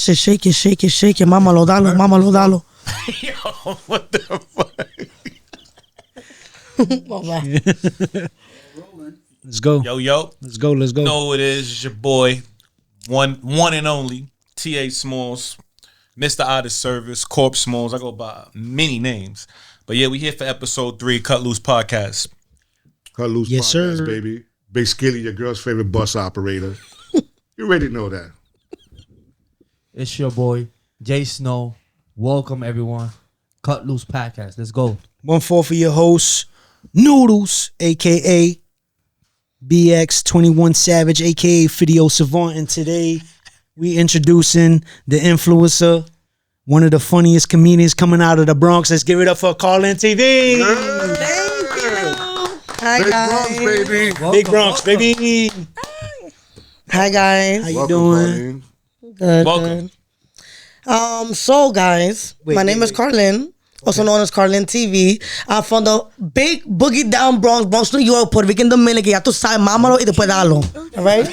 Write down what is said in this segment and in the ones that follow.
Shake it. Mama lo dalo. Yo, what the fuck? Let's go. Yo. Let's go. You know who it is. It's your boy, one and only, T.A. Smalls, Mr. Out of Service, Corp Smalls. I go by many names. But yeah, we here for episode 3, CutLoose Podcast. CutLoose Yes, Podcast, sir. baby. Big Skilly, your girl's favorite bus operator. You already know that. It's your boy, Jay Snow. Welcome, everyone. CutLoose Podcast. Let's go. 1-4 for your host, Noodles, a.k.a. BX21 Savage, a.k.a. Video Savant. And today, we introducing the influencer, one of the funniest comedians coming out of the Bronx. Let's give it up for Karlyne TV. Yeah. Thank you. Hi, Big guys. Bronx, baby. Big Bronx, baby. Hi guys. How you Welcome, doing? Karlyne. Good. Welcome. So guys, my name is wait. Karlyne, also known as Karlyne TV. I'm from the big boogie down Bronx, New York, Puerto Rican, Dominican. Ya tú sabes, mámalo y después dalo. All right?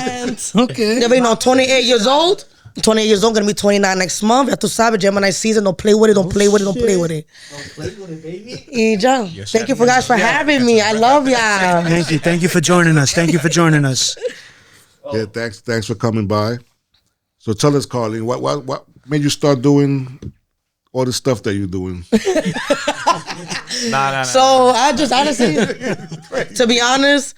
And Okay. you already know, 28 years old. 28 years old, gonna be 29 next month. Ya tú sabes, Gemini season. Don't play with it. Don't play with it. Don't play with it. Y ya. Thank you for guys for having me. I love y'all. Thank you for joining us. Yeah, thanks for coming by. So tell us, Karlyne, what made you start doing all the stuff that you're doing? Nah. So I just honestly, to be honest,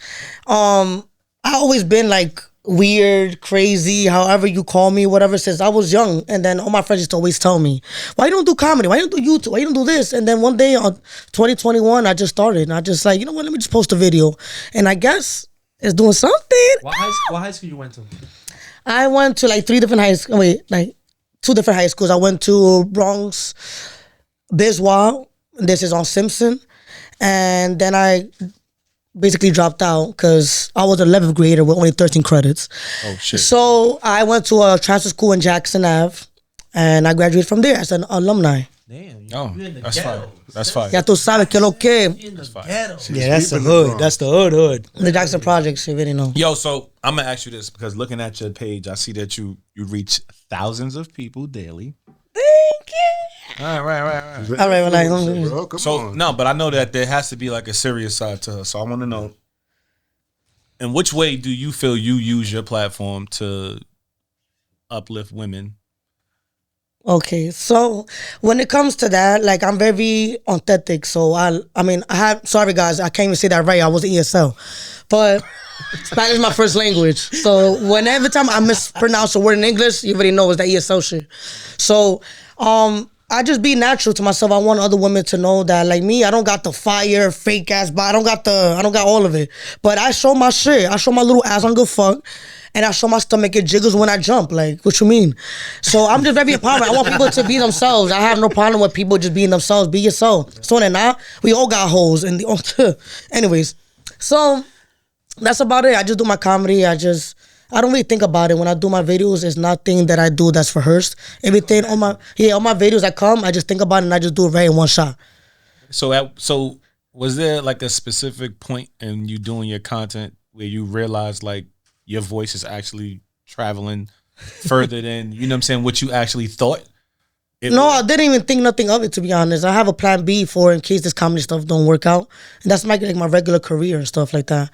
I always been like weird, crazy, however you call me, whatever, since I was young. And then all my friends used to always tell me, why you don't do comedy? Why you don't do YouTube? Why you don't do this? And then one day on 2021, I just started. And I just like, you know what, let me just post a video. And I guess it's doing something. What high school you went to? I went to like 2 different high schools. I went to Bronx, Biswa. This is on Simpson. And then I basically dropped out because I was an 11th grader with only 13 credits. Oh, shit. So I went to a transfer school in Jackson Ave, and I graduated from there as an alumni. Damn. Oh, you in the that's ghetto. fire. That's fire. Ya tú sabes que lo que. In the ghetto. Yeah, that's the deep in the hood. Bronx. That's the hood. The Jackson Projects, you already know. Yo, so I'm gonna ask you this because looking at your page, I see that you reach thousands of people daily. Thank you. All right. All right, well, like, Bro, come So on. no, but I know that there has to be like a serious side to her. So I want to know, in which way do you feel you use your platform to uplift women? Okay, so when it comes to that, like I'm very authentic. So I have, sorry guys, I can't even say that right. I was ESL, but Spanish is my first language. So whenever time I mispronounce a word in English, you already know it's that ESL shit. So I just be natural to myself. I want other women to know that, like me, I don't got the fire, fake ass, but I don't got all of it. But I show my shit. I show my little ass. I don't give a fuck. And I show my stomach, it jiggles when I jump. Like, what you mean? So I'm just very empowering. I want people to be themselves. I have no problem with people just being themselves. Be yourself. So then now, we all got hoes. Anyways, so that's about it. I just do my comedy. I don't really think about it. When I do my videos, it's nothing that I do that's rehearsed. Everything on my videos that come, I just think about it and I just do it right in one shot. So was there like a specific point in you doing your content where you realized like your voice is actually traveling further than, you know what I'm saying, what you actually thought? No, I didn't even think nothing of it, to be honest. I have a plan B for in case this comedy stuff don't work out. And that's like my regular career and stuff like that.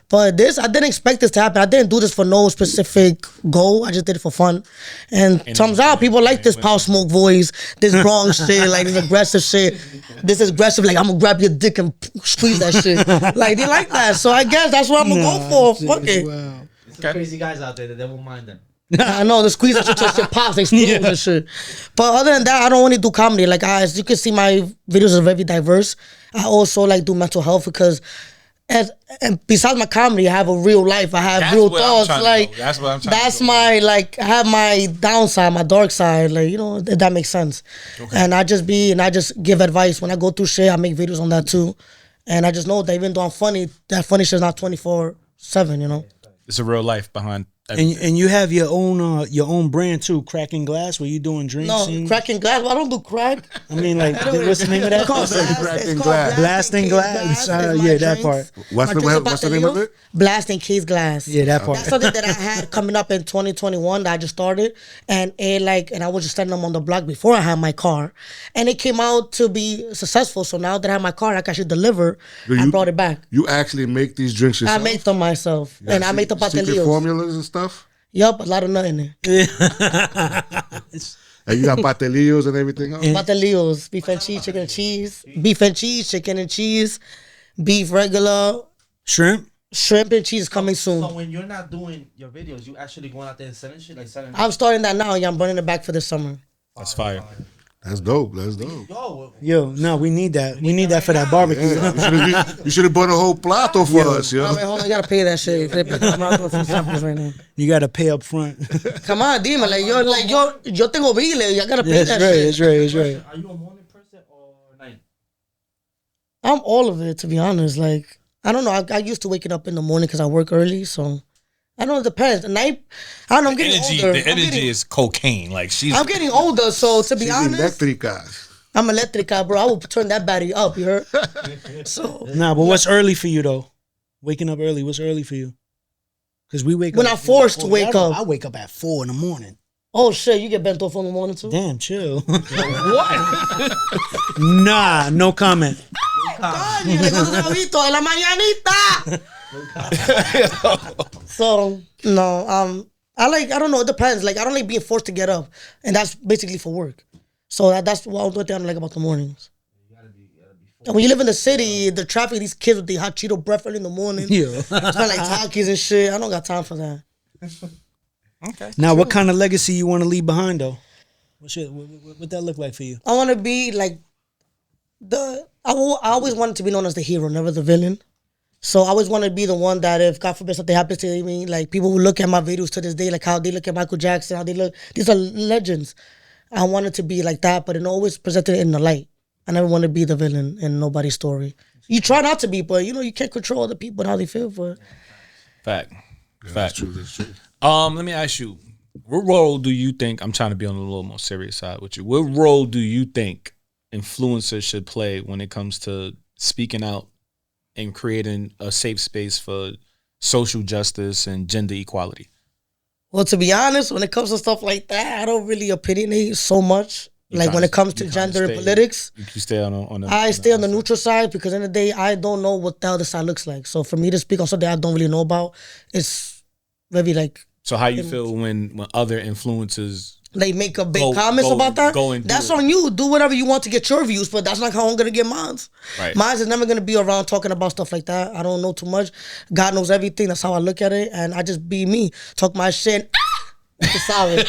But this, I didn't expect this to happen. I didn't do this for no specific goal. I just did it for fun. And turns out people like this Power Smoke voice, this Bronx shit, like this aggressive shit. This is aggressive, like I'm gonna grab your dick and squeeze that shit. Like they like that. So I guess that's what I'm gonna go for. Fuck it. Wow. Some crazy guys out there that they won't mind that. I know, the squeeze that shit till shit pops, explodes and shit. But other than that, I don't only do comedy. Like, as you can see, my videos are very diverse. I also like do mental health because, and besides my comedy, I have a real life. I have real thoughts. Like, that's what I'm trying that's to go. my, like, I have my downside, my dark side. Like, you know, if that makes sense. Okay. And I just give advice. When I go through shit, I make videos on that too. And I just know that even though I'm funny, that funny shit's not 24/7, you know? It's a real life behind And you have your own brand too, Cracking Glass, where you doing drinks. No, and, cracking glass. Well, I don't do crack. I mean, like, what's the name of that? It's called Cracking glass. Blasting glass. Yeah, that part. What's the name of it? Blasting case glass. Yeah, that part. That's something that I had coming up in 2021 that I just started, and I was just standing them on the block before I had my car, and it came out to be successful. So now that I have my car, I can actually deliver. I brought it back. You actually make these drinks yourself? I make them myself, and I make the secret patelillos. formulas and stuff. Yup, a lot of nut in there. And you got patelillos and everything else? Patelillos, beef and cheese, chicken and cheese, beef and cheese, chicken and cheese, beef regular, Shrimp. shrimp and cheese is coming soon. So when you're not doing your videos, you actually going out there and selling shit, like selling. I'm starting that now. Yeah, I'm burning it back for this summer. That's fire. That's dope. Yo, no, we need that. We need that for that barbecue. Yeah, you should have bought a whole plato for us, yo. Wait, hold on, you gotta pay that shit. I'm out doing some samples right now. You got to pay up front. Come on, dime, yo tengo biles. I gotta pay that shit. That's right. Are you a morning person or night? I'm all of it, to be honest. Like, I don't know. I used to waking up in the morning because I work early, so I don't know. It depends. At night, I don't know. I'm getting older. The energy is cocaine. Like I'm getting older, so to be She's honest, electrica. I'm electrica, bro. I will turn that battery up. You heard? So Nah, but what's early for you though? Waking up early. What's early for you? Because we wake when up. I'm forced to wake up. I wake up at 4 in the morning. Oh shit, you get bent off in the morning too? Damn, chill. What? Nah, no comment. Coño, le gusta un huevito en la mañanita. So no, I don't know. It depends. Like I don't like being forced to get up, and that's basically for work. So that's what I don't like about the mornings. And when you live in the city, the traffic, these kids with the hot Cheeto breath early in the morning, Yeah. smell like Takis and shit. I don't got time for that. Okay. Now, what kind of legacy you want to leave behind though? What that look like for you? I want to be like I always wanted to be known as the hero, never the villain. So I always want to be the one that if God forbid something happens to me, like people who look at my videos to this day, like how they look at Michael Jackson, how they look, these are legends. I wanted to be like that, but it always presented in the light. I never want to be the villain in nobody's story. You try not to be, but you can't control other people and how they feel for it. Fact. That's true. Let me ask you, what role do you think, I'm trying to be on a little more serious side with you, what role do you think influencers should play when it comes to speaking out and creating a safe space for social justice and gender equality? Well, to be honest, when it comes to stuff like that, I don't really opinionate so much. Like when it comes to gender and politics, you stay I stay on the neutral side because in the day I don't know what the other side looks like. So for me to speak on something I don't really know about, it's very like. So how you feel when other influencers they make a big comments about that? That's on you. Do whatever you want to get your views, but that's not how I'm gonna get mine. Right. Mine is never gonna be around talking about stuff like that. I don't know too much. God knows everything. That's how I look at it, and I just be me, talk my shit. Fire.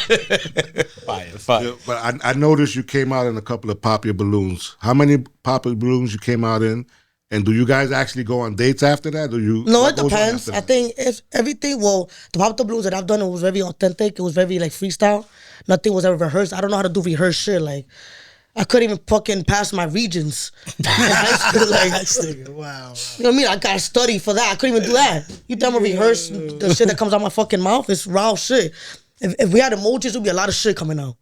Yeah, but I noticed you came out in a couple of Pop Your Balloons. How many Pop Your Balloons you came out in? And do you guys actually go on dates after that? No, it depends. I think it's everything. Well, the Pop the Balloons that I've done, it was very authentic. It was very like freestyle. Nothing was ever rehearsed. I don't know how to do rehearsed shit. Like I couldn't even fucking pass my regions in high school. Like, wow. You know what I mean? I got to study for that. I couldn't even do that. You tell me rehearse the shit that comes out my fucking mouth. It's raw shit. If we had emojis, there'd be a lot of shit coming out.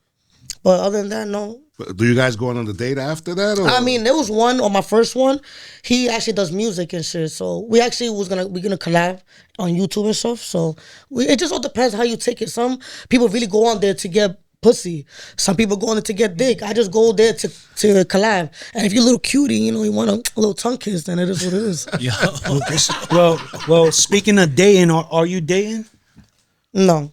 But other than that, no. Do you guys go on the date after that? Or? I mean, there was one on my first one. He actually does music and shit. So we actually we're gonna collab on YouTube and stuff. So it just all depends how you take it. Some people really go on there to get pussy. Some people go on there to get dick. I just go there to collab. And if you're a little cutie, you want a little tongue kiss, then it is what it is. Yeah. Well. Speaking of dating, are you dating? No.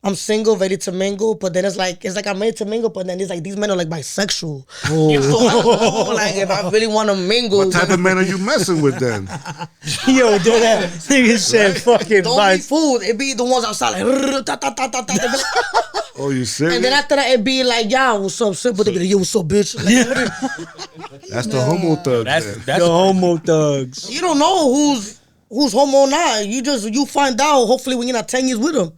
I'm single, ready to mingle, but then it's like I'm ready to mingle, but then it's like these men are like bisexual. Oh. Like if I really want to mingle, what type of men are you messing with then? Yo, do that. Nigga said fucking don't be fooled. It be the ones outside like, Oh, you serious? and then after that it be like, yeah, what's up, sis? But they be like, yo, what's up, bitch? Like, that's the homo thug. That's the homo thugs. you don't know who's homo or not. You find out hopefully when you're not 10 years with them.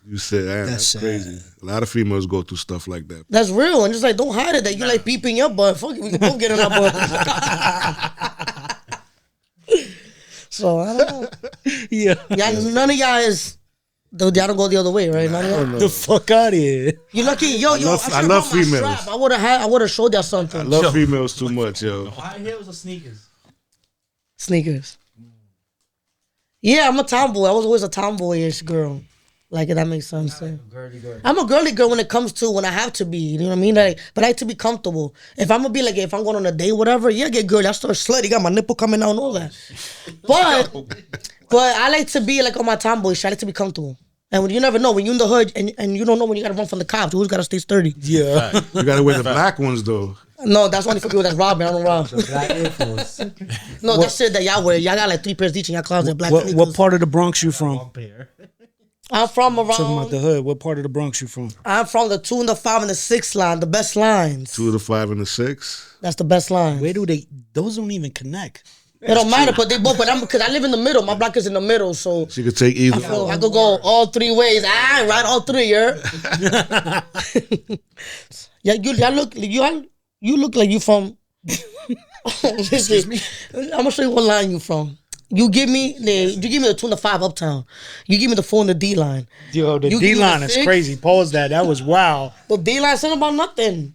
You said that's crazy. A lot of females go through stuff like that. That's real, and just like don't hide it that you like peeping your butt. Fuck it, we can both get in our butt. So I don't know. Yeah. None of y'all is Y'all don't go the other way, right? The fuck out of here. You lucky, yo. I love females. Strap. I would have showed y'all something. I love females too much, yo. High heels or sneakers? Sneakers. Yeah, I'm a tomboy. I was always a tomboyish girl. Like, if that makes sense. Girly. I'm a girly girl when I have to be. You know what I mean? Like, but I like to be comfortable. If I'm gonna be like, if I'm going on a date, whatever, yeah, get girly. I start slutty, got my nipple coming out and all that. But I like to be like on my tomboy shit. I like to be comfortable. And when you never know, when you're in the hood and you don't know when you gotta run from the cops, you always gotta stay sturdy. Yeah. You gotta wear the black ones though. No, that's only for people that's robbing. I don't rob. Black Air Force. No, that's shit that y'all wear. Y'all got like 3 pairs each in y'all closet. Black What sneakers. part of the Bronx you from? One pair. I'm from Talking about around. the hood. What part of the Bronx you from? I'm from the 2 and the 5 and the 6 line. The best lines. 2 to 5 and the 6. That's the best line. Where do they? Those don't even connect. It don't matter, but they both. But because I live in the middle. My block is in the middle, so She could take either. I could go all 3 ways. I ride all 3, yeah. You look like you from. Excuse me. I'm gonna show you what line you from. You give me the 2 and the 5 uptown. You give me the 4 and the D line. Yo, the You D give me line the is 6? crazy. Pause that. That was wow. The D line said about nothing.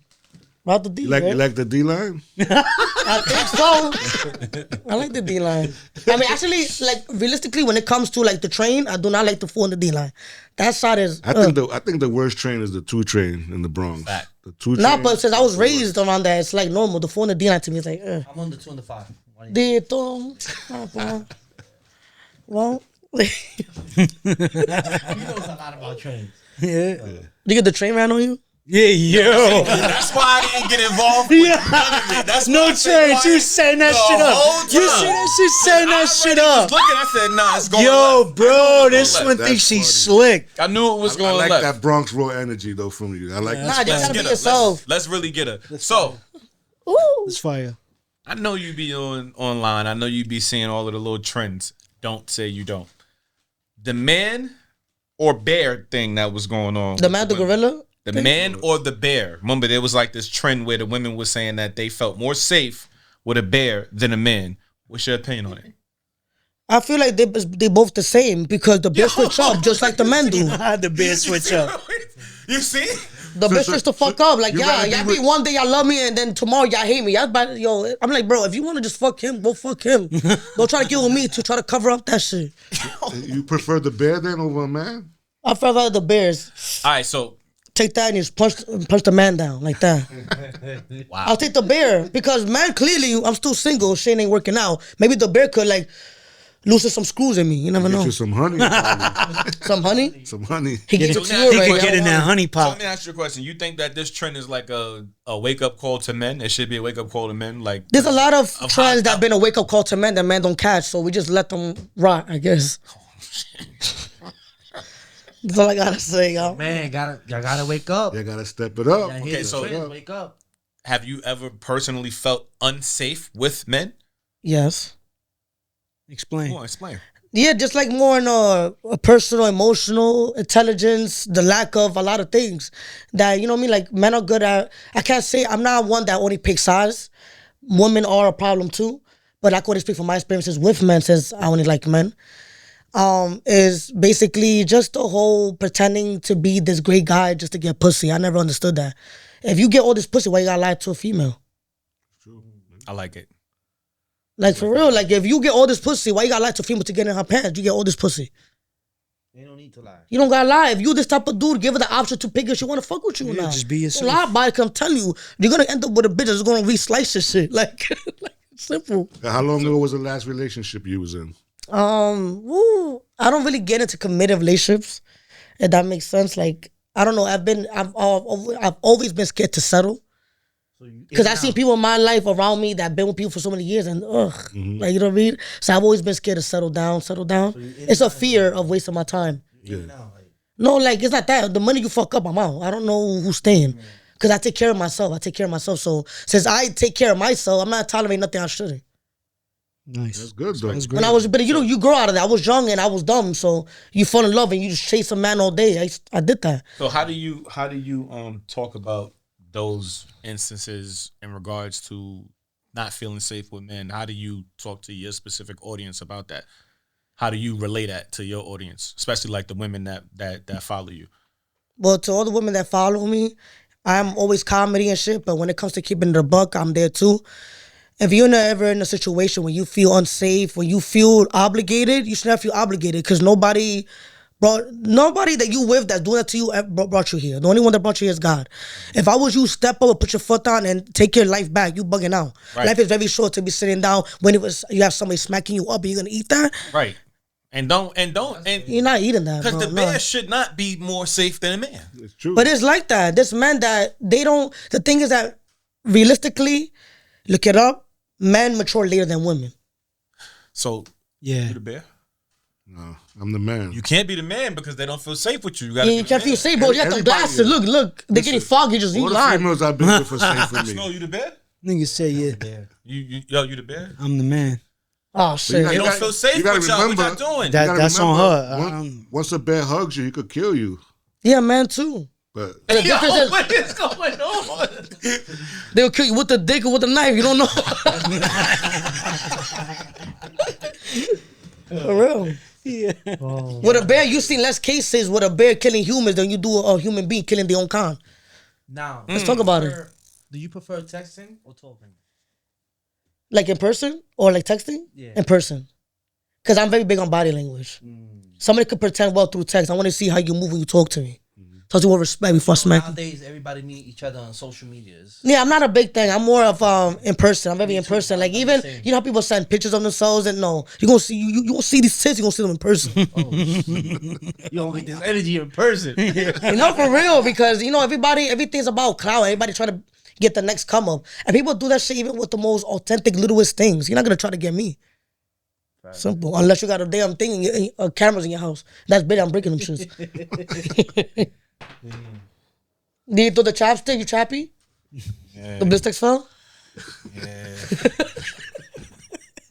About the D line. You like the D line? I think so. I like the D line. I mean, actually, like realistically, when it comes to like the train, I do not like the 4 and the D line. That side is. I think the worst train is the 2 train in the Bronx. The 2 train. Nah, but since I was raised around that, it's like normal. The 4 and the D line to me is like. I'm on the 2 and the 5. Dito. Well, He knows a lot about trains. Yeah. you get the train ran on you? Yeah, yo. That's why I didn't get involved with none of it. That's No why I said change. She was setting that shit the up. whole You time. see that? She's setting that shit up. Looking, I said, nah, it's going Yo, left. bro, this left. one That's thinks she's funny. slick. I knew it was I going like left. that Bronx raw energy though from you. I like Nah, that. you Let's gotta be get her. yourself. Let's really get her. So, Ooh. It's fire. I know you be online. I know you be seeing all of the little trends. Don't say you don't. The man or bear thing that was going on. The man, the gorilla? The man or the bear. Remember, there was like this trend where the women were saying that they felt more safe with a bear than a man. What's your opinion on it? I feel like they both the same because the bear switch up just like the men do. The bear switch up. You see? The bitch switch the fuck up. Like, you yeah, gotta y'all be be one day y'all love me and then tomorrow y'all hate me. Yo, I'm like, bro, if you want to just fuck him, go fuck him. Don't try to get with me to try to cover up that shit. You prefer the bear then over a man? I felt like the bears. All right, so Take that and just punch the man down like that. wow. I'll take the bear because man, clearly I'm still single. Shit ain't working out. Maybe the bear could like loosen some screws in me. You never Get know. you some honey. probably. Some honey. Some honey. He gets So it now to you he right He could could now. get in that honey So pot. let me ask you a question. You think that this trend is like a wake up call to men? It should be a wake up call to men. Like There's a lot of Of trends how- that been a wake up call to men that men don't catch, so we just let them rot, I guess. That's all I gotta say, y'all. Man, y'all gotta wake up. You gotta step it up. Y'all hear Okay, the so- trends, wake up. have you ever personally felt unsafe with men? Yes. Explain. Come on, explain. Yeah, just like more in a personal, emotional intelligence, the lack of a lot of things that, you know what I mean? Like, men are good at, I can't say, I'm not one that only picks sides. Women are a problem too, but I can only speak from my experiences with men since I only like men. Is basically just the whole pretending to be this great guy just to get pussy. I never understood that. If you get all this pussy, why you gotta lie to a female? I like it. Like, for real, like, if you get all this pussy, why you gotta lie to a female to get in her pants? You get all this pussy. They don't need to lie. You don't gotta lie. If you this type of dude, give her the option to pick if she wanna fuck with you or Yeah, not. just be yourself. Don't lie about it, 'cause I'm telling you, you're gonna end up with a bitch that's gonna re-slice your shit. Like, simple. How long ago was the last relationship you was in? I don't really get into committed relationships, if that makes sense. Like, I don't know. I've always been scared to settle. Because I've seen people in my life around me that been with people for so many years and like, you know what I mean? So I've always been scared to settle down. It's a fear of wasting my time. No, like, it's not that. The money you fuck up, I'm out. I don't know who's staying. Because I take care of myself. So since I take care of myself, I'm not tolerating nothing I shouldn't. Nice. That's good though. That's great. When I was, but you know, you grow out of that. I was young and I was dumb, so you fall in love and you just chase a man all day. I did that. So how do you talk about those instances in regards to not feeling safe with men? How do you talk to your specific audience about that? how do you relay that to your audience, especially like the women that follow you? Well, to all the women that follow me, I'm always comedy and shit, but when it comes to keeping it a buck, I'm there too. If you're ever in a situation where you feel unsafe, where you feel obligated, you should never feel obligated because nobody that you with that's doing that to you brought you here. The only one that brought you here is God. If I was you, step up, put your foot down, and take your life back. You bugging out. Right. Life is very short to be sitting down when you have somebody smacking you up and you're gonna eat that. Right. And you're not eating that. Because the bear should not be more safe than a man. It's true. But it's like that. This men that they don't. The thing is that realistically, look it up. Men mature later than women. So yeah, you the bear. No, I'm the man. You can't be the man because they don't feel safe with you. You can't feel safe, bro. You got the glasses. Look. They're getting foggy. Just you lying. Females I've been with for safe with me. No, you the bear. Niggas say yeah. You the bear. I'm the man. Oh shit! They don't feel safe with y'all. What y'all doing? That's on her. Once a bear hugs you, he could kill you. Yeah, man, too. But what is going on? They'll kill you with the dick or with the knife. You don't know. For real. Yeah. Oh. With a bear, you seen less cases with a bear killing humans than you do a human being killing their own kind. Now, let's talk about it. Do you prefer texting or talking? Like in person or like texting? Yeah. In person. Because I'm very big on body language. Somebody could pretend well through text. I want to see how you move when you talk to me. Talk to you with respect before smacking. Nowadays, everybody meet each other on social medias. Yeah, I'm not a big thing. I'm more of in person. I'm very in person. Like even you know how people send pictures of themselves and no, you gonna see you gonna see these tits. You gonna see them in person. You gonna get this energy in person. You know, for real, because you know everything's about clout. Everybody trying to get the next come up, and people do that shit even with the most authentic, littlest things. You're not gonna try to get me. Right. Simple, unless you got a damn thing in cameras in your house. That's big. I'm breaking them shits. Do you throw the chopstick? You choppy? Yeah. The blistics fell? Yeah.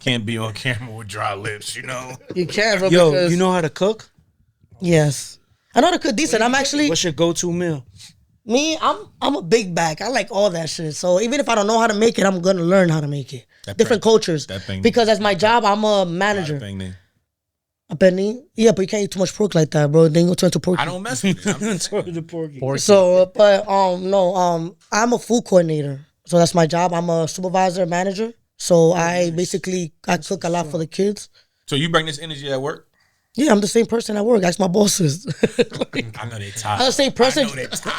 Can't be on camera with dry lips, you know? You can't, bro. Yo, you know how to cook? Yes. I know how to cook decent. What's your go-to meal? Me, I'm a big bag. I like all that shit. So even if I don't know how to make it, I'm gonna learn how to make it. Different cultures. Because as my job, I'm a manager. A penny? Yeah, but you can't eat too much pork like that, bro. Then you go turn to pork. I don't mess with it. Porky. So, but I'm a food coordinator. So that's my job. I'm a supervisor, manager. So I cook a lot for the kids. So you bring this energy at work? Yeah, I'm the same person at work. Ask my bosses. I know they tired. I'm the same person.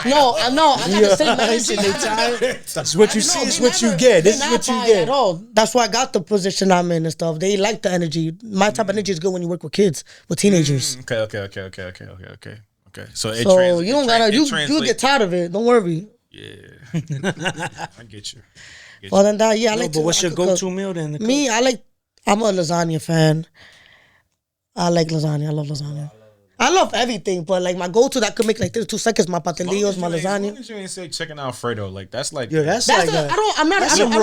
No, I'm not the same energy. They tired. That's what you see. It's what you get. This is what you get. That's why I got the position I'm in and stuff. They like the energy. My type of energy is good when you work with kids, with teenagers. Okay. So you don't gotta. You get tired of it. Don't worry. Yeah, I get you. Well, then that, yeah, I like. But what's your go-to meal then? Me, I'm a lasagna fan. I like lasagna. I love lasagna. I love everything, but like my go-to that I could make like 2 seconds, my patelillos, my lasagna. As long as you ain't say chicken Alfredo, like that's like that's like some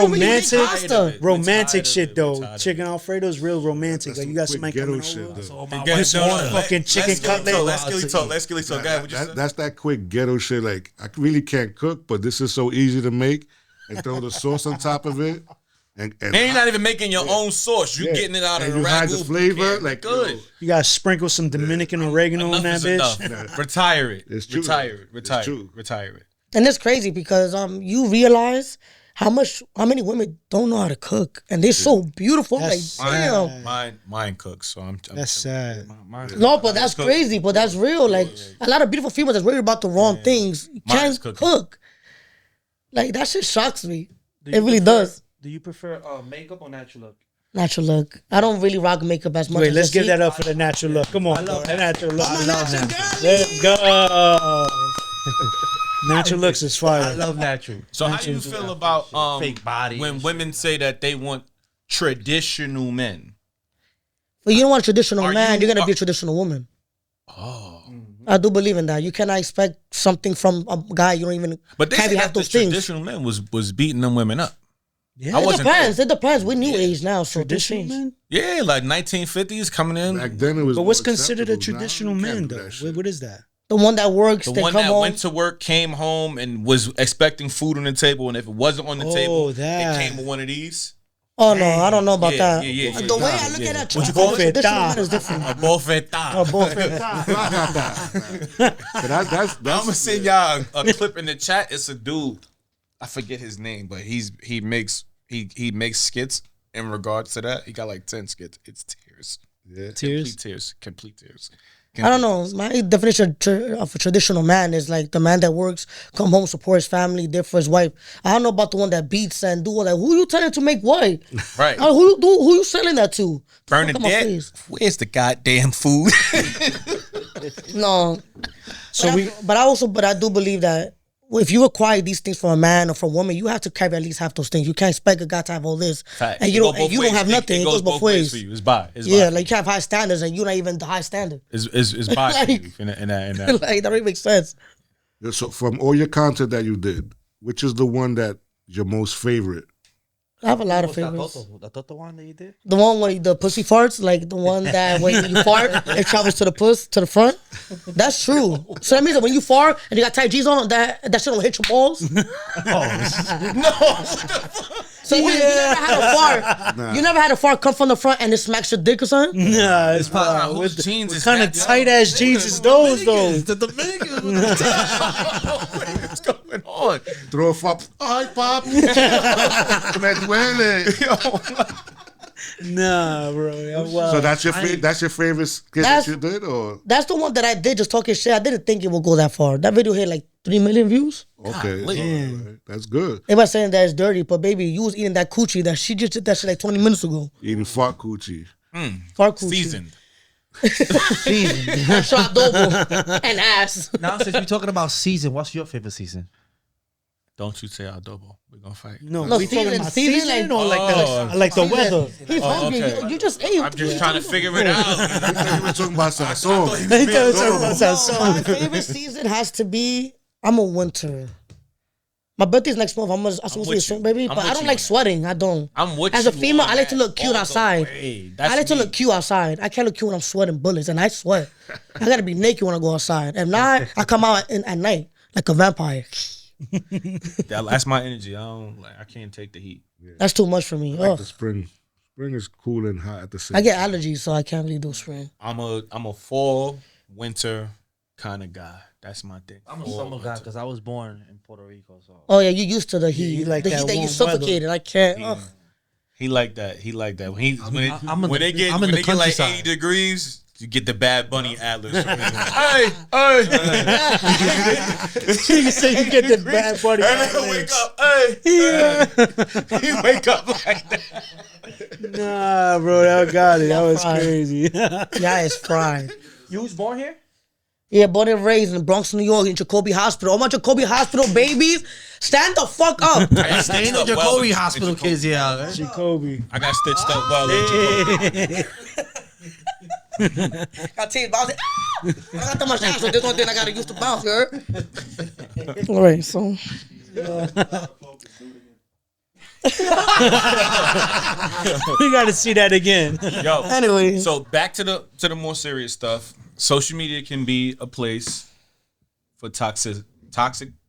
romantic shit though. Chicken Alfredo is real romantic. Like you got some ghetto shit though. Fucking chicken cutlet. Let's get talk. That's that quick ghetto shit. Like I really can't cook, but this is so easy to make, and throw the sauce on top of it. And you're not even making your own sauce. You're getting it out of the ragu. Hide the flavor. Like good. You gotta sprinkle some Dominican oregano on that bitch. Retire it. It's true. Retire it. And it's crazy because you realize how many women don't know how to cook, and they're so beautiful. That's like damn. Mine cooks. So I'm that's sad. No, but that's crazy. But that's real. Like a lot of beautiful females that's worried about the wrong things. Can't cook. Like that shit shocks me. It really does. Do you prefer makeup or natural look? Natural look. I don't really rock makeup as much. Wait, let's give that up for the natural look. Come on, bro. Natural look. I love natural. Let's go. Natural looks is fire. I love natural. So how do you feel about fake bodies when women say that they want traditional men? Well, you don't want a traditional man. You're gonna be a traditional woman. Oh. I do believe in that. You cannot expect something from a guy you don't even. But they say have that the those things. traditional men was beating them women up. Yeah, it depends. It depends. We're new age now, so traditional men. Yeah, like 1950s coming in. Back then it was. But what's considered a traditional man though? What is that? The one that works. The one that went to work, came home, and was expecting food on the table, and if it wasn't on the table, it came with one of these. Oh no, I don't know about that. Yeah. The way I look at that, What you call it? traditional man is different. A bofeta. That's I'm gonna send y'all a clip in the chat. It's a dude. I forget his name, but he makes skits in regards to that. He got like 10 skits. It's tears. Yeah. Complete tears. I don't know. My definition of a traditional man is like the man that works, come home, support his family, there for his wife. I don't know about the one that beats and do all that. Who you telling to make what? Right. Who you selling that to? Bernadette, where's the goddamn food? No. But I do believe that if you acquire these things from a man or from a woman, you have to carry at least half those things. You can't expect a guy to have all this, Fact. and you don't have nothing. It goes both ways for you. It's by. Yeah, like you have high standards, and you're not even the high standard. It's by for you in that. Like that really makes sense. Yeah, so from all your content that you did, which is the one that your most favorite? I have a lot of favorites. The Toto one that you did? The one where the pussy farts, like the one that when you fart, it travels to the front. That's true. So that means that when you fart and you got tight G's on, that shit don't hit your balls. No. So you never had a fart. Nah. You never had a fart come from the front and it smacks your dick or something? Nah, it's whose jeans is kind of that, tight ass jeans is those though. The Dominicans. What's going on? Throw a pop. Ay, pop. Me duele. Nah, bro. So that's your favorite skit that you did, or that's the one that I did just talking shit. I didn't think it would go that far. That video hit like 3 million views. Okay, right. That's good. Everybody saying that it's dirty, but baby, you was eating that coochie that she just did that shit like 20 minutes ago. Eating fart coochie. Fart coochie. Seasoned. Shot adobo and ass. Now, since we're talking about season, what's your favorite season? Don't you say adobo. We're gonna fight. No, No, we talking about season, season or like the weather. He's hungry. okay. You just ate. I'm just trying to figure it out. We were talking about Sasson. My favorite season has to be, I'm a winter. My birthday's next month. I'm supposed to be a swim baby, but I don't like sweating. I don't. I'm with As you a female, on I like to that look cute all the outside. way. I like to me. look cute outside. I can't look cute when I'm sweating bullets, and I sweat. I gotta be naked when I go outside. If not, I come out at night like a vampire. That's my energy. I can't take the heat. That's too much for me. I like the spring. Spring is cool and hot at the same time. I get allergies, so I can't really do spring. I'm a fall, winter kind of guy. That's my thing. I'm a summer guy because I was born in Puerto Rico. So. Oh yeah, you used to the heat. you like the that heat that you warm suffocated. weather. I can't. Yeah. He like that. When they get like countryside. 80 degrees, you get the Bad Bunny Atlas. You say you get the bad buddy. Wake up, hey. You wake up like that. Nah, bro, I got it. That was fried. crazy. Yeah, it's fried. You was born here? Yeah, born and raised in the Bronx, New York, in Jacoby Hospital. All my Jacoby Hospital babies, stand the fuck up. Staying in Jacoby Hospital kids, yeah. Jacoby. I got stitched up well in Jacoby. Got teeth bouncing. I got too much ass, so this one thing I gotta use to bounce, girl. All right, so. We got to see that again. Yo, Anyway. so back to the more serious stuff. Social media can be a place for toxic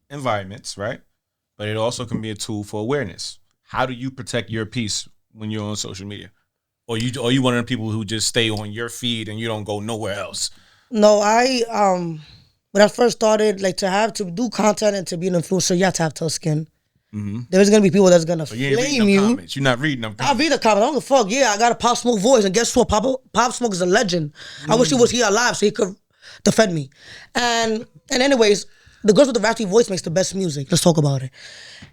environments, right? But it also can be a tool for awareness. How do you protect your peace when you're on social media? Or you one of the people who just stay on your feed and you don't go nowhere else? No, when I first started, like to do content and to be an influencer, you have to have tough skin. Mm-hmm. There's gonna be people that's gonna So you ain't reading flame them you. comments. You're not reading them I'll comments. read the comment. I don't give a fuck. Yeah, I got a Pop Smoke voice, and guess what? Pop Smoke is a legend. I wish he was here alive so he could defend me. And anyways, the girls with the raspy voice makes the best music. Let's talk about it.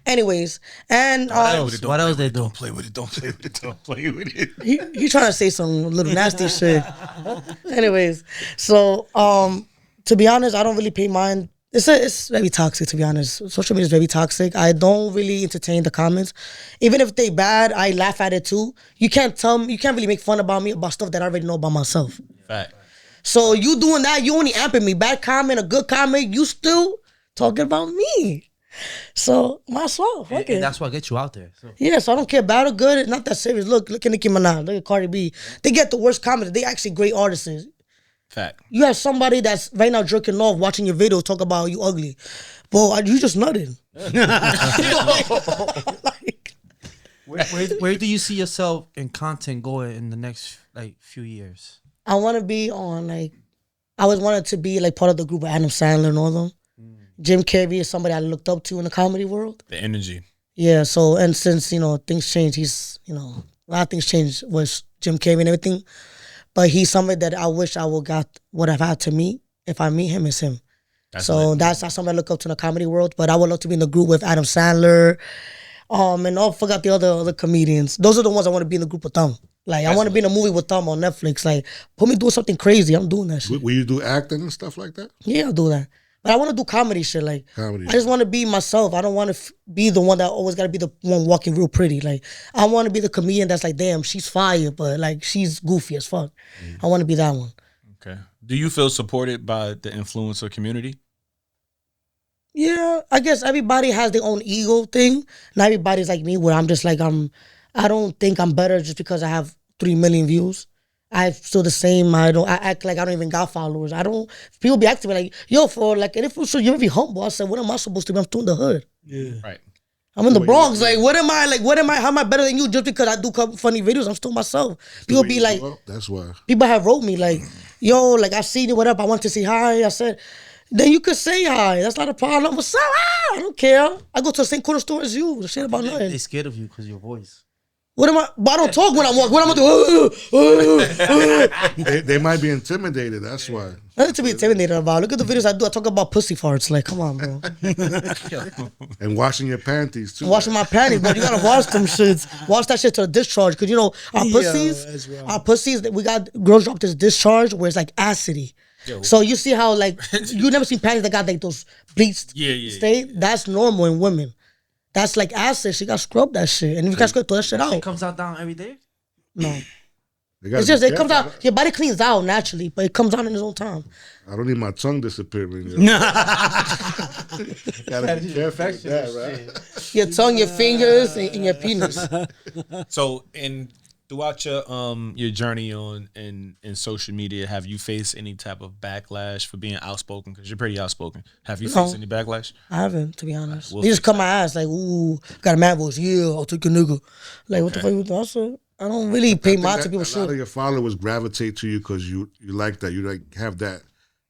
Anyways, and What else they do? Don't play with it. Don't play with it. Don't play with it. he trying to say some little nasty shit. Anyways, so to be honest, I don't really pay mind. It's very toxic, to be honest. Social media is very toxic. I don't really entertain the comments. Even if they bad, I laugh at it too. You can't really make fun about me about stuff that I already know about myself. Fact. So you doing that, you only amping me. Bad comment, a good comment, you still talking about me. So might as well. Fuck it. And that's what gets you out there. So. Yeah, so I don't care bad or good. It's not that serious. Look at Nicki Minaj. Look at Cardi B. They get the worst comments. They actually great artists. Fact. You have somebody that's right now jerking off, watching your video, talk about you ugly. Bro, you just nutted. Like, Where do you see yourself in content going in the next few years? I want to be on I always wanted to be part of the group of Adam Sandler and all them. Jim Carrey is somebody I looked up to in the comedy world. The energy. Yeah. So and since things change, he's a lot of things changed with Jim Carrey and everything, but he's somebody that I wish I would have had to meet if I meet him is him. That's something I look up to in the comedy world. But I would love to be in the group with Adam Sandler, and I forgot the other comedians. Those are the ones I want to be in the group with them. I want to be in a movie with them on Netflix. Put me doing something crazy. I'm doing that shit. Will you do acting and stuff like that? Yeah, I'll do that. But I want to do comedy shit. Comedy. I just want to be myself. I don't want to be the one that always got to be the one walking real pretty. I want to be the comedian that's damn, she's fire, but she's goofy as fuck. I want to be that one. Okay. Do you feel supported by the influencer community? Yeah, I guess everybody has their own ego thing. Not everybody's like me where I'm just I don't think I'm better just because I have 3 million views. I'm still the same. I act like I don't even got followers. People be asking me yo, for an influencer, you're very humble. I said, what am I supposed to be? I'm still in the hood. Yeah. Right. I'm in the Bronx. What am I? How am I better than you just because I do funny videos? I'm still myself. People be like, that's why. People have wrote me yo, I seen you, what up? I want to say hi. I said, then you could say hi. That's not a problem. What's up? I don't care. I go to the same corner store as you. The shit about nothing. They scared of you because of your voice. What am I? But I don't talk when I walk. What am I doing? They might be intimidated. That's why. Nothing to be intimidated about. Look at the videos I do. I talk about pussy farts. Come on, bro. And washing your panties too. Washing my panties, but you gotta wash them shits. Wash that shit to the discharge, cause our pussies. We got girls drop this discharge where it's acidy. Yo. So you see how you never seen panties that got those bleached state. That's normal in women. That's acid. She got scrub that shit, and if you got scrub, throw that shit out. It comes out down every day. No, it's just it comes out. Your body cleans out naturally, but it comes out in its own time. I don't need my tongue disappearing. Gotta be careful with that, right? Your tongue, your fingers, and your penis. So, throughout your journey in social media, have you faced any type of backlash for being outspoken? Because you're pretty outspoken. Have you faced any backlash? I haven't, to be honest. They just cut my ass ooh, got a mad voice. Yeah, I'll take a nigga. What the fuck you doing? I don't really pay mind to people. A lot of your followers gravitate to you because you like that. You have that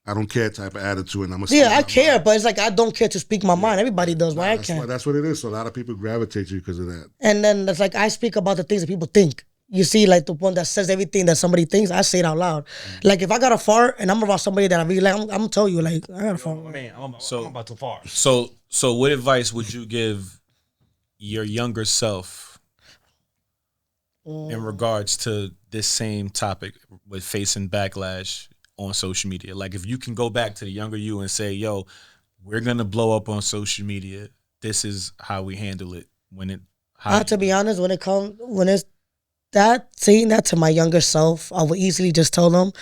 I don't care type of attitude. And I care, mind. But it's I don't care to speak my mind. Everybody does. Why I can't? That's what it is. So a lot of people gravitate to you because of that. And then it's I speak about the things that people think. You see, the one that says everything that somebody thinks, I say it out loud. If I got a fart and I'm around somebody that I really like, I'm gonna tell you, I got a fart. Man, I'm about to fart. So what advice would you give your younger self in regards to this same topic with facing backlash on social media? If you can go back to the younger you and say, yo, we're gonna blow up on social media. This is how we handle it. To be honest, when it's saying that to my younger self, I would easily just tell them,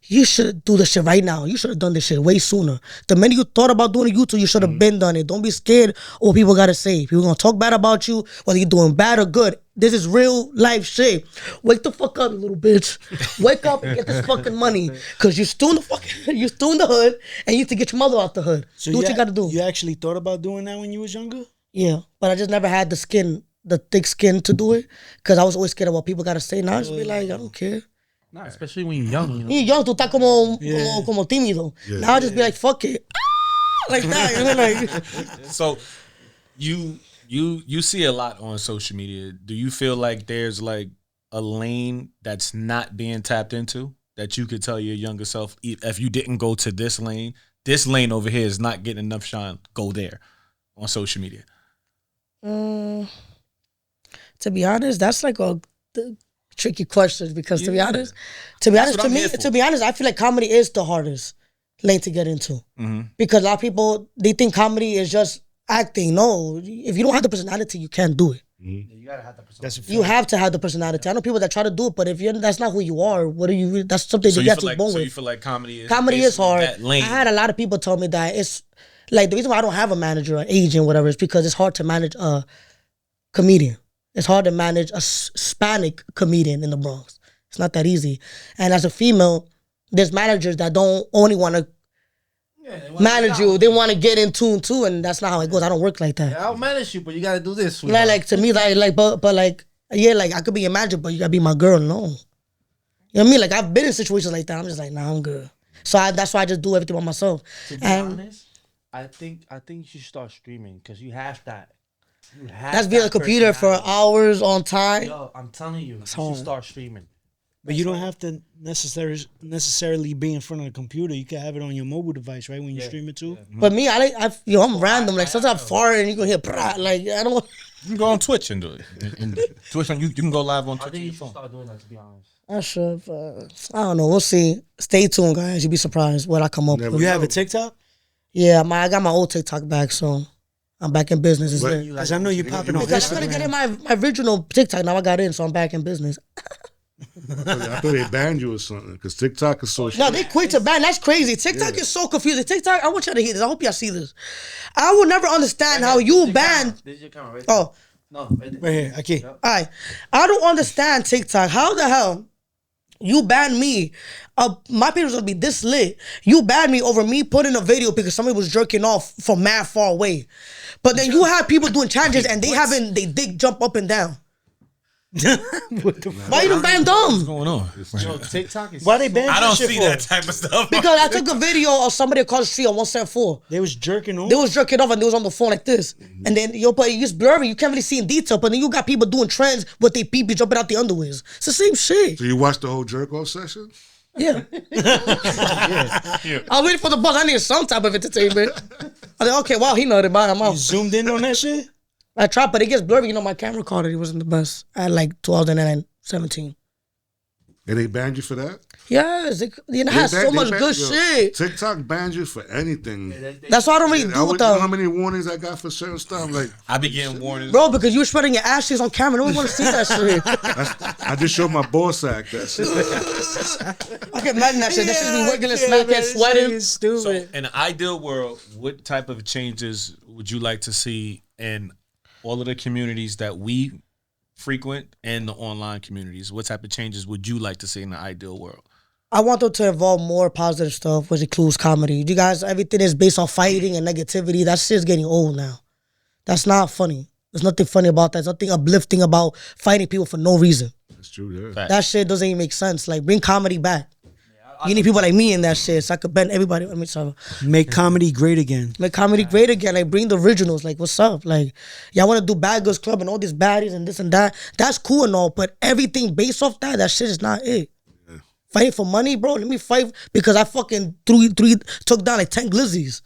you should do this shit right now. You should have done this shit way sooner. The minute you thought about doing a YouTube, you should have been done it. Don't be scared of what people gotta say. People gonna talk bad about you, whether you're doing bad or good. This is real life shit. Wake the fuck up, you little bitch. Wake up and get this fucking money. Cause you're still in the hood, and you need to get your mother out the hood. So do what you gotta do. You actually thought about doing that when you was younger? Yeah, but I just never had the thick skin to do it, because I was always scared of what people gotta say. Now I just be I don't care. Nah, especially when you're young. You're young, tú estás como tímido. Yeah. Now I just be fuck it. Like that. So you see a lot on social media. Do you feel like there's a lane that's not being tapped into that you could tell your younger self, if you didn't go to this lane over here is not getting enough shine, go there on social media? To be honest, that's a tricky question, because to be honest, to me, I feel like comedy is the hardest lane to get into, because a lot of people, they think comedy is just acting. No, if you don't have the personality, you can't do it. You gotta have the personality. You have to have the personality. I know people that try to do it, but if that's not who you are, what are you? That's something that you have to be born with. So you feel like comedy is hard. I had a lot of people tell me that it's the reason why I don't have a manager or agent, whatever, is because it's hard to manage a comedian. It's hard to manage a Hispanic comedian in the Bronx. It's not that easy. And as a female, there's managers that don't only want to manage you. They want to get in tune too, and that's not how it goes. I don't work like that. Yeah, I'll manage you, but you gotta do this. Sweetheart. Like to me, but like yeah, like I could be your manager, but you gotta be my girl. No, you know what I mean? Like I've been in situations like that. I'm just like, nah, I'm good. So that's why I just do everything by myself. To be honest, I think you should start streaming because you have that. That's being a computer for hours on time. Yo, I'm telling you, you should start streaming. But you don't have to necessarily be in front of the computer. You can have it on your mobile device, right? When you stream it too. But me, I'm random. Like sometimes I'm far and you can hear prah. Like I don't. You can go on Twitch and do it. And Twitch, you can go live on I Twitch. think you on your should phone. start doing that. To be honest. I should. I don't know. We'll see. Stay tuned, guys. You'll be surprised what I come up with. You have a TikTok? Yeah, I got my old TikTok back, so I'm back in business. Because I know you're popping on Because I couldn't get in my original TikTok. Now I got in, so I'm back in business. I thought they banned you or something because TikTok is so. No, they quit to ban. That's crazy. TikTok is so confusing. TikTok, I want y'all to hear this. I hope y'all see this. I will never understand how you ban. This is your camera, right? Oh, No, Right here. I can't. all right. I don't understand TikTok. How the hell you ban me? My page was gonna be this lit. You banned me over me putting a video because somebody was jerking off from mad far away. But then you have people doing challenges and they dick jump up and down. Why you don't ban What's them? going on? Yo, TikTok is. Why they banned I that don't shit see for? that type of stuff. Because I took a video of somebody across the street on 174. They was jerking off. They was jerking off and they was on the phone like this. And then but it's blurry. You can't really see in detail. But then you got people doing trends with their pee jumping out the underwears. It's the same shit. So you watched the whole jerk off session? Yeah. I was waiting for the bus. I need some type of entertainment. I was like, okay, wow, he nodded by. I'm You out. zoomed in on that shit? I tried, but it gets blurry. You know, my camera quality wasn't the best at like 2017. And they banned you for that? Yes, it has so much good shit. TikTok banned you for anything. That's why I don't really do with You know how them. many warnings I got for certain stuff? Like, I be getting warnings. Bro, because you were spreading your ashes on camera. No one want to see that shit. I just showed my ball sack. That's it. I can imagine that shit. That shit be working and smacking, sweating. Stupid. So, in an ideal world, what type of changes would you like to see in all of the communities that we frequent and the online communities? What type of changes would you like to see in the ideal world? I want them to involve more positive stuff, which includes comedy. You guys, everything is based on fighting and negativity. That shit's getting old now. That's not funny. There's nothing funny about that. There's nothing uplifting about fighting people for no reason. That's true, yeah. Fact. That shit doesn't even make sense. Like, bring comedy back. You need people like me in that shit so I could bend everybody. Make comedy great again. Make comedy great again. Like, bring the originals. Like, what's up? Like, y'all want to do Bad Girls Club and all these baddies and this and that. That's cool and all, but everything based off that shit is not it. Yeah. Fight for money, bro. Let me fight because I fucking took down like 10 glizzies.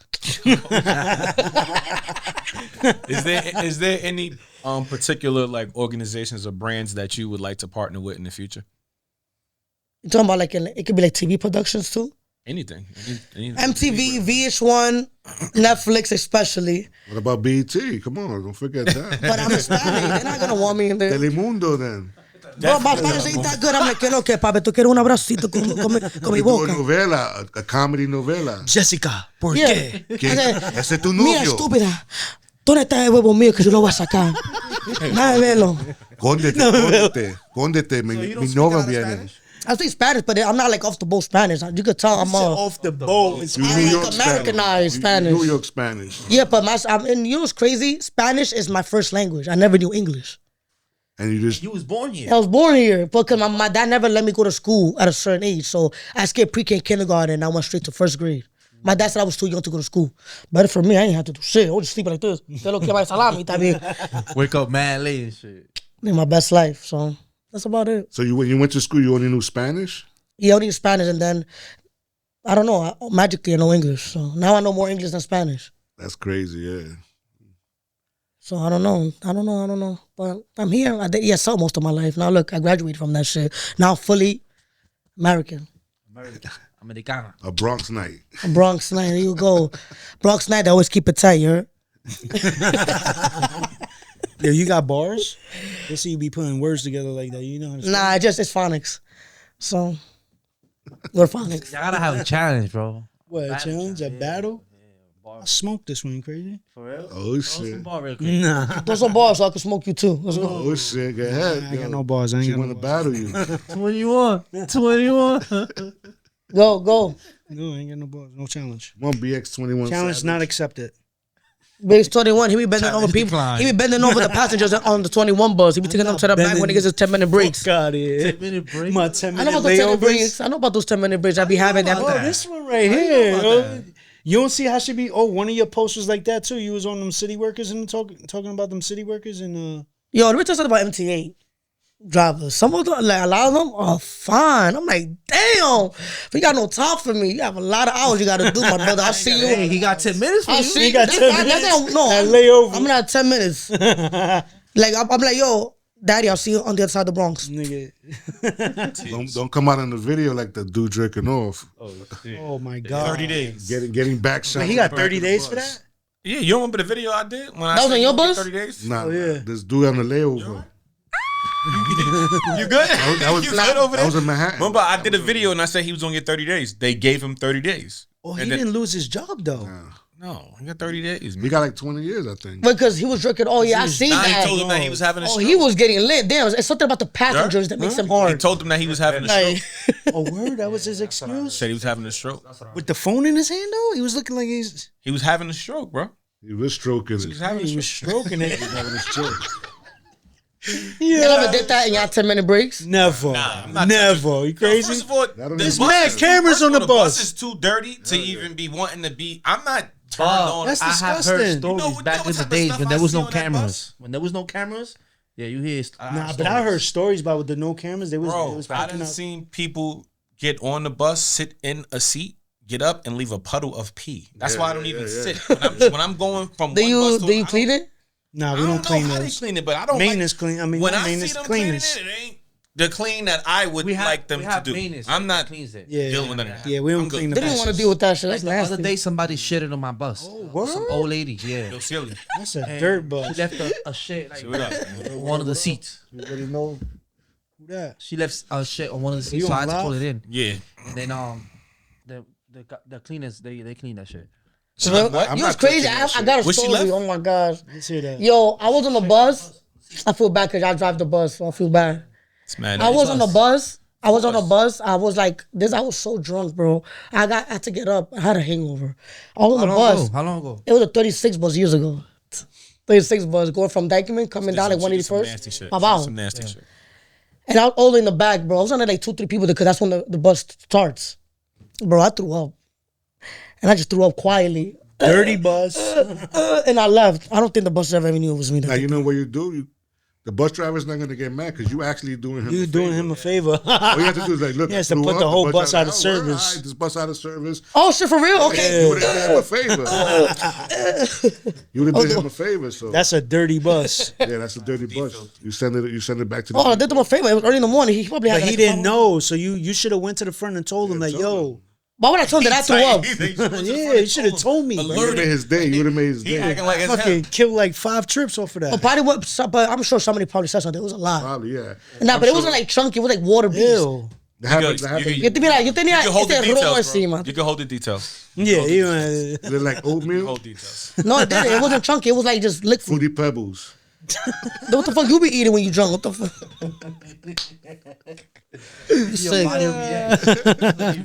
Is there any particular like organizations or brands that you would like to partner with in the future? You talking about like it could be like TV productions too? Anything. MTV, VH1, Netflix especially. What about BET? Come on, don't forget that. But I'm Hispanic. They're not gonna want me in there. Telemundo then. Bro, my Spanish ain't that good. I'm like, que no, que papi, tú quieres un abracito con mi Do a boca. novela, a comedy novela. Jessica, ¿por Yeah. qué? Ese es tu Mira, novio. estúpida. ¿Dónde está el huevo mío que yo lo voy a sacar? Nada de verlo. Cóndete, mi novio viene. I speak Spanish, but I'm not like off the boat Spanish. You could tell I'm Off the boat. You I'm New like York Americanized Spanish. New York Spanish. Yeah, but and you know what's crazy? Spanish is my first language. I never knew English. And you just You was born here. I was born here because my dad never let me go to school at a certain age. So I skipped pre-K and kindergarten and I went straight to first grade. My dad said I was too young to go to school. But for me, I ain't have to do shit. I was just sleeping like this. Wake up mad late and shit. Live my best life. So that's about it. so when you went to school, you only knew Spanish? Yeah, I only knew Spanish and then, I don't know, magically I know English. So now I know more English than Spanish. That's crazy, yeah. So I don't know. But I'm here. I did ESL most of my life. Now look, I graduated from that shit. Now fully American. Americana. A Bronx night. Bronx night, there you go. Bronx night, I always keep it tight, you heard? Yo, you got bars? They see you be putting words together like that. You know how to Nah, it's phonics. So, we're phonics. Y'all gotta have a challenge, bro. What, a challenge? A battle? Bar. I smoked this one, crazy. For real? Oh, Throw shit. some bar real quick. Nah. Throw some bars so I can smoke you too. Let's go. Oh, shit. Go ahead. I got no bars. I ain't She got want no to bars. battle you. 21. 21. Go. No, I ain't got no balls. No challenge. Come on, BX21. Challenge not accepted. Base 21, he be bending over people. declined. He be bending over the passengers on the 21 bus. He be taking them to the back when he gets his 10-minute breaks. God, yeah. 10-minute break. My I 10-minute know about those 10-minute layovers. breaks. I know about those 10-minute breaks I be having down Oh, there. this one right here. Yo. You don't see how she be? Oh, one of your posts was like that too. You was on them city workers and talking about them city workers and Yo, let me tell you something about MTA drivers. Some of them, like a lot of them are fine. I'm like, damn, if you got no time for me, you have a lot of hours you got to do, my brother. I'll see you. Hey, he got 10 minutes for I'll you. see He got that's 10 fine. minutes. No, That layover. I'm not 10 minutes. Like, I'm like, yo, daddy, I'll see you on the other side of the Bronx. nigga. Don't come out in the video like the dude jerking off. Oh my god. 30 days. Getting back shot. He got 30 days for that? Yeah, you don't remember the video I did when I That was said on you your gonna get bus? 30 days? Nah, yeah. this dude on the layover. You good? That was You good over that was there? in Manhattan. Remember, I did a video and I said he was gonna get 30 days. They gave him 30 days. Oh, he And then- didn't lose his job though. No, he got 30 days. He Man. got like 20 years, I think. Because he was drinking. Oh, yeah, I see Nah, that. he told him that he was having a Oh, stroke. he was getting lit. Damn, it's something about the passengers that makes him He hard. told him that he was having a Like, stroke. Oh, word? That was his excuse? Said he was having a stroke. With the phone in his hand though? He was looking like he's He was having a stroke, bro. He was stroking He was it. having a he was stroke. stroking it. Having a stroke. you ever did that in your 10-minute breaks? Never. I'm not Never. You crazy? First of all, That don't the even- bus mad is- cameras first on of the all, bus. is too dirty to even be wanting to be. I'm not turned on. That's I have disgusting. heard You stories know what- back you know in the what type of days stuff when I there was see no on that cameras. bus? When there was no cameras, yeah, you hear. Nah, but I heard stories about with the no cameras. They was, Bro, it was I packing done up. seen people get on the bus, sit in a seat, get up, and leave a puddle of pee. That's why I don't even sit. When I'm going from Do one you bus to do you I clean don't- it? Nah, we I don't don't clean know how they those. clean it, but I don't Maintenance like, clean. I mean, when not I see maintenance them cleaners. cleaning it ain't the clean that I would like them to do. I'm not Cleans it. Yeah, dealing with none of that. yeah, we don't I'm good. clean the They didn't want to deal with that shit. That's The other nasty. day, somebody shitted on my bus. word? Some old lady, yeah. Yo, silly. That's a And dirt She bus. left a shit like What up, man? on one of the seats. You already know. Who that? She left a shit on one of the You seats, so I had on to call live? it in. Yeah. And then the cleaners they clean that shit. So, I'm you know not what's crazy? touching that I got a Was she story. left? Oh my gosh. Let's hear that. Yo, I was on the bus. I feel bad because I drive the bus, so I feel bad. It's mad. I was on the bus. I was on the bus. I was like this. I was so drunk, bro. I had to get up. I had a hangover. I was on the bus. How long ago? It was a 36 bus years ago. 36 bus going from Dykeman coming down like Some 181st. nasty shit. Wow. Some nasty shit. And I was all in the back, bro. I was under like 2-3 people because that's when the bus starts. Bro, I threw up. And I just threw up quietly. Dirty bus. And I left. I don't think the bus driver ever knew it was me. Now you know what you do. The bus driver's not gonna get mad because you actually doing him. You a doing favor. him a favor. All you have to do is like, look. He has to threw put up, the whole bus driver, out of service. All right, this bus out of service. Oh, shit, for real? Okay. You would have done him a favor. You would have done him a favor. So That's a dirty bus. yeah, that's a dirty bus. You send it back to the. Oh, I did him a favor. It was early in the morning. He probably had But he like, didn't know, so you should have went to the front and told him like, tell yo, Why would I tell him that I threw up? yeah, you should have told me. You would Bro. have made his day. You would have made his He day. acting like it's Fucking him. killed like 5 trips off of that. But I'm sure somebody probably said something. It was a lot. Probably yeah. Nah, I'm but it sure wasn't like chunky. It was like water beads. Ew. that happened. You That happened. can- Yo tenía You can hold the este rojo details, bro. encima. You can hold the details. Yeah, you, They're like oatmeal, Hold details. No, it didn't. It wasn't chunky. It was like just liquid. fruity pebbles. What the fuck you be eating when you drunk? What the fuck? You sick.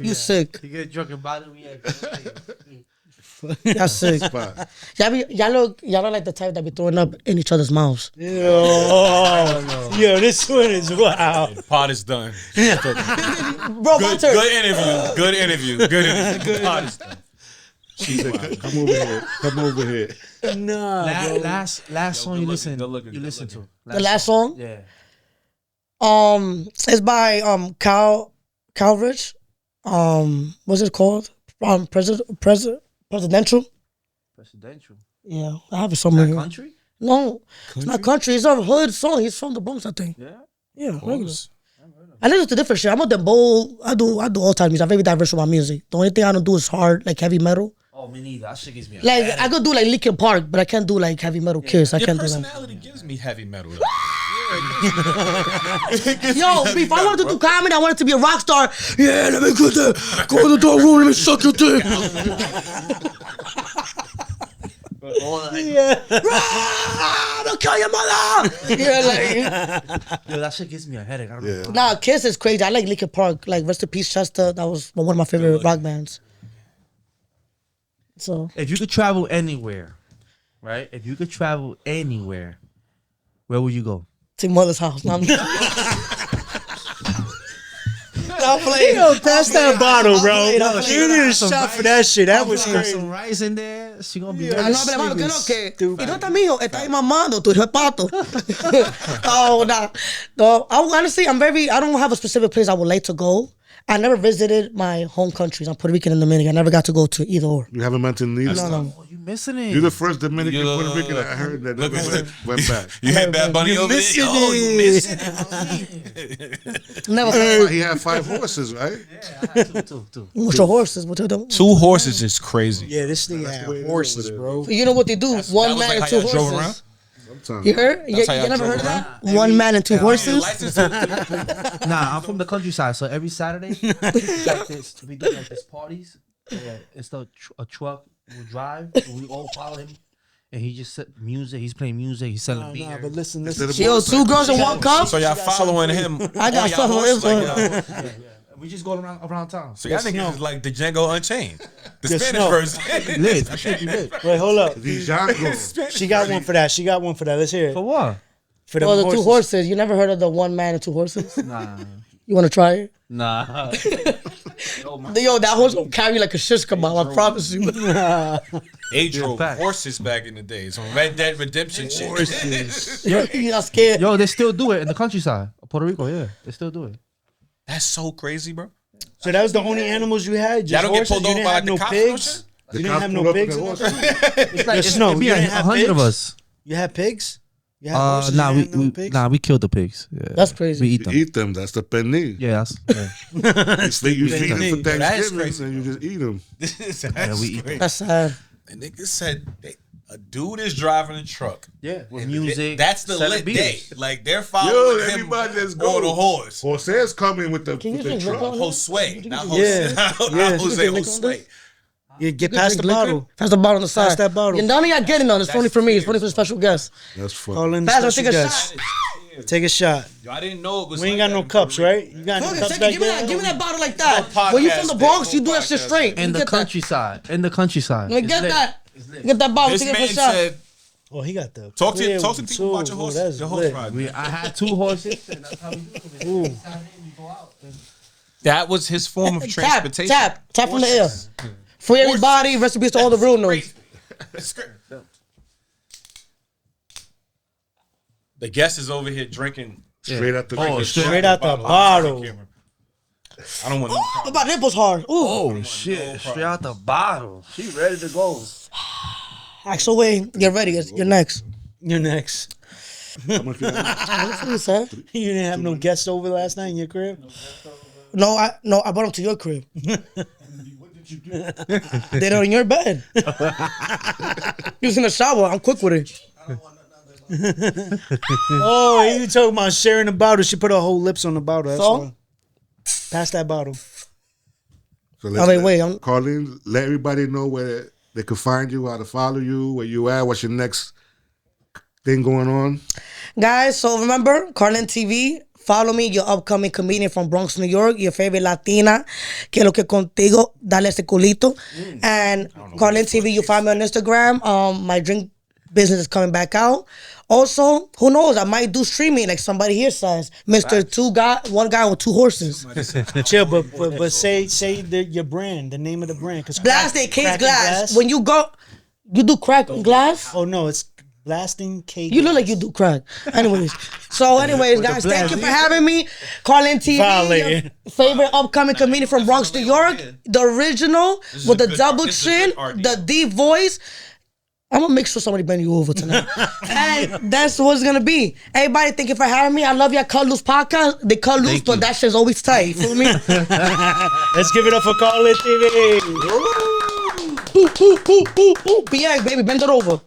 You sick. You get drunk and body reaction. Y'all sick. But Y'all look like the type that be throwing up in each other's mouths. yo, this one is wow. Pod is done. Bro, my turn. Good interview. Good interview. Good interview. Pod is done. come over here. Come over here. Nah, bro. Last song you listen looking, you good listen to. The last song, Yeah. it's by Cal Rich. What's it called? Presidential. Presidential. Yeah, I have it somewhere. here. Country? No, it's not country. It's a hood song. He's from the Bronx, I think. Yeah. Yeah, regular. I listen to different shit. I'm a dembow. I do all types of music. I'm very diverse with my music. The only thing I don't do is hard, like heavy metal. Oh, me neither. That shit gives me a Like I could do like Linkin Park, but I can't do like heavy metal Kiss. I Your can't do that. personality gives me heavy metal. Yo, if I wanted to do comedy, I wanted to be a rock star. Yeah, let me go there. Go to the dark room, let me suck your dick. Yeah. I'm gonna kill your mother. Yeah, like Yo, that shit gives me a headache. I don't know. nah, Kiss is crazy. I like Linkin Park. Like rest in peace, Chester. That was one of my favorite rock bands. So If you could travel anywhere, right? If you could travel anywhere, where would you go? to mother's house. No, I'm I'm playing. Yo, pass that bottle, bro. I'm You need a shot for that shit. That was Got crazy. some rice in there. She gonna be. Ah, no, pero hermano, que no, que y no está mijo, está ahí mamando, tu hijo de pato. Oh, nah. No, honestly, I don't have a specific place I would like to go. I never visited my home countries. I'm Puerto Rican and Dominican. I never got to go to either or. You haven't mentioned neither. No. Oh, you missing it? You're the first Dominican Puerto Rican I heard that never went back. You had Bad Bunny over there. Oh, you missing it. Never. He had 5 horses, right? Yeah, I had two. Mucho horses. Mucho, 2 horses is crazy. Yeah, this thing had horses, bro. you know what they do? One man and 2 horses. You heard? You how y'all never drove heard of around? that? One man and 2 horses. Nah, I'm from the countryside, so every Saturday, like this, we do like this parties. Yeah, it's a truck will drive, and we all follow him, and he just set music. He's playing music. He's selling beer. Nah, but listen. Yo, 2 girls in 1 cup. So y'all following him? I got on y'all something horse, like, else. y'all- We just go around town. So y'all niggas is like the Django Unchained, the Just Spanish know. version. Lit, that should be lit. Wait, hold up. The Django. She got one for that. Let's hear it. For what? For the Oh, the 2 horses. You never heard of the 1 man and 2 horses? Nah, You want to try it? nah. Yo, that horse gonna carry like a shish kebab. I promise you. They drove fact. horses back in the days on Red Dead Redemption shit. You're not scared. Yo, they still do it in the countryside, Puerto Rico. Yeah, they still do it. That's so crazy, bro. So that was the only animals you had? Y'all Just don't get horses? pulled You over didn't by have like no the cops and pigs? shit? You didn't have no pigs? It's like Snow, it'd be you like didn't have 100 of pigs? us. You had pigs? You had horses? You Nah, didn't have no we pigs? we killed the pigs. Yeah. That's crazy. We eat You them. eat them. That's the penny. Yeah, that's You feed them for That's Thanksgiving crazy. and you just eat them. That's we eat crazy. That's sad. And niggas said a dude is driving a truck. yeah with And music. That's the selling lit beers. day. Like they're Yo, following him everybody let's on go. the horse. Jose's coming with the, you with the drink liquor truck. on Josue, not Yeah. Jose. Not Yeah. Jose. You can Josue. You get past the Drink liquor? bottle. Pass the bottle on the side. Pass that bottle. And none of y'all getting on. It's funny for me. It's funny for the special guest. That's funny. Call in the Pass, special take a guest. shot. Take a shot. Yo, I didn't know it was. We ain't like got that no in cups, Puerto Rico. right? You got no Fuck it, cups take back it. Give me there? that bottle like that. Whole When you from the podcast Bronx, day, you do whole that shit podcast straight. In You the get that. countryside. In the countryside. You It's get lit. that. It's lit. Get that bottle. This Take it for man a shot. said, Oh, he got the "Talk clear to one, people about too. your Oh, horse, that's your horse lit. ride." I had 2 horses, and that's how we do it. Saturday, we go out. That was his form of Tap, transportation. tap from the air. Free everybody. Recipes to all the real noise. The guest is over here drinking. Straight out the Straight out the bottle. I don't want Oh, my nipples hard. Ooh. Oh shit! Straight out the bottle. She ready to go. Axel Way, get ready. You're next. You're next. What you said? You didn't have no guests over last night in your crib? No, I brought them to your crib. They're in your bed. He was in the shower. I'm quick with it. Oh, you talking about sharing the bottle. She put her whole lips on the bottle. That's So? why. Pass that bottle. So Wait, I'm- Karlyne, let everybody know where they can find you, how to follow you, where you at, what's your next thing going on. Guys, so remember, Karlyne TV. Follow me, your upcoming comedian from Bronx, New York, your favorite Latina. Que lo que contigo, dale ese culito. And Karlyne TV, you find me on Instagram. My drink business is coming back out. Also, who knows? I might do streaming like somebody here says. One guy with 2 horses. Chill, but say your brand, the name of the brand. Cause Blasting Case Cracking Glass. When you go, you do crack glass. Oh no, it's Blasting Cake. You look like you do crack. Anyways, guys, thank you for having me. Karlyne TV, Violated. your favorite upcoming comedian from Bronx, New York. The original with the double chin, the deep voice. I'm gonna make sure somebody bend you over tonight. And that's what it's gonna be. Everybody, thank you for having me. I love your CutLoose podcast. They cut loose, but that shit's always tight. You feel me? Let's give it up for Karlyne TV. Ooh, ooh, ooh, ooh, ooh. Bianca, baby, bend it over.